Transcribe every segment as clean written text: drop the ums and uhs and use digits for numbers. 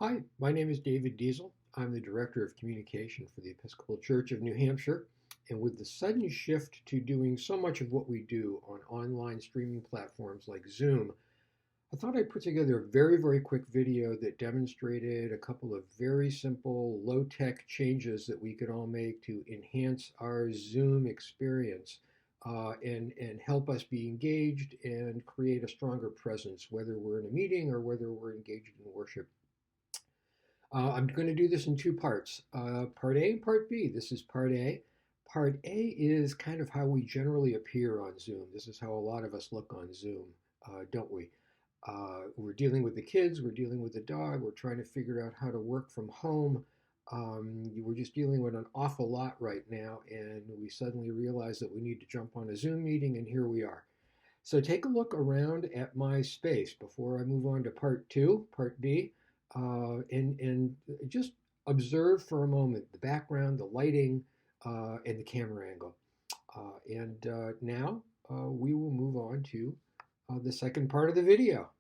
Hi, my name is David Diesel. I'm the Director of Communication for the Episcopal Church of New Hampshire. And with the sudden shift to doing so much of what we do on online streaming platforms like Zoom, I thought I'd put together a very quick video that demonstrated a couple of very simple, low-tech changes that we could all make to enhance our Zoom experience and help us be engaged and create a stronger presence, whether we're in a meeting or whether we're engaged in worship. I'm going to do this in two parts, part A and part B. This is part A. Part A is kind of how we generally appear on Zoom. This is how a lot of us look on Zoom, don't we? We're dealing with the kids, we're dealing with the dog, we're trying to figure out how to work from home. We're just dealing with an awful lot right now, and we suddenly realize that we need to jump on a Zoom meeting, and here we are. So take a look around at my space before I move on to part two, part B, and just observe for a moment the background, the lighting, and the camera angle. And now we will move on to the second part of the video.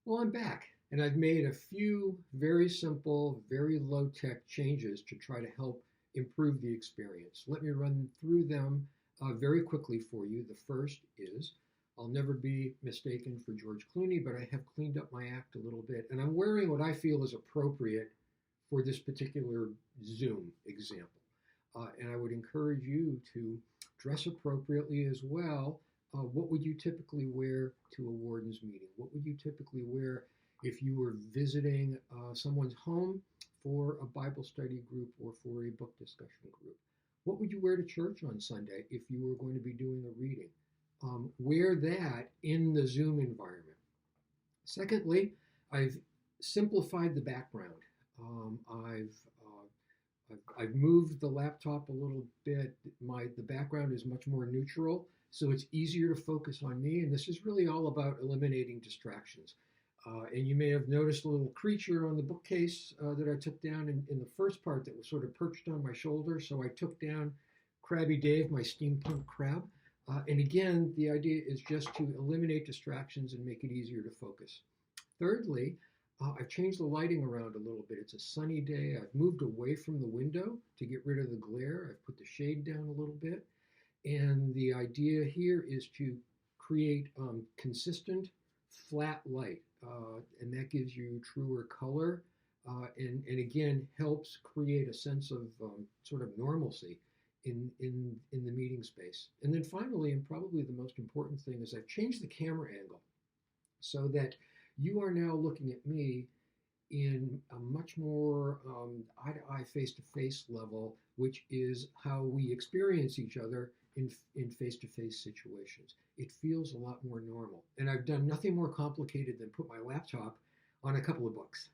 Well, I'm back, and I've made a few very simple, very low-tech changes to try to help improve the experience. Let me run through them very quickly for you. The first is I'll never be mistaken for George Clooney, but I have cleaned up my act a little bit, and I'm wearing what I feel is appropriate for this particular Zoom example. And I would encourage you to dress appropriately as well. What would you typically wear to a warden's meeting? What would you typically wear if you were visiting someone's home for a Bible study group or for a book discussion group? What would you wear to church on Sunday if you were going to be doing a reading? Wear that in the Zoom environment. Secondly, I've simplified the background. I've moved the laptop a little bit. The background is much more neutral, so it's easier to focus on me. And this is really all about eliminating distractions. And you may have noticed a little creature on the bookcase that I took down in the first part that was sort of perched on my shoulder. So I took down Krabby Dave, my steampunk crab. And again, the idea is just to eliminate distractions and make it easier to focus. Thirdly, I've changed the lighting around a little bit. It's a sunny day. I've moved away from the window to get rid of the glare. I've put the shade down a little bit. And the idea here is to create consistent, flat light. And that gives you truer color and again, helps create a sense of sort of normalcy in the meeting space. And then finally, and probably the most important thing, is I've changed the camera angle so that you are now looking at me in a much more eye-to-eye, face-to-face level, which is how we experience each other in face-to-face situations. It feels a lot more normal. And I've done nothing more complicated than put my laptop on a couple of books.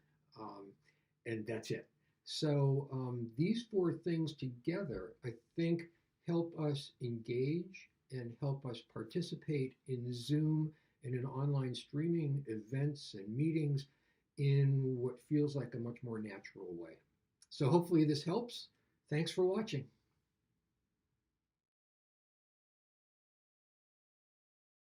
And that's it. So these four things together, I think, help us engage and help us participate in Zoom and in online streaming events and meetings in what feels like a much more natural way. So hopefully this helps. Thanks for watching.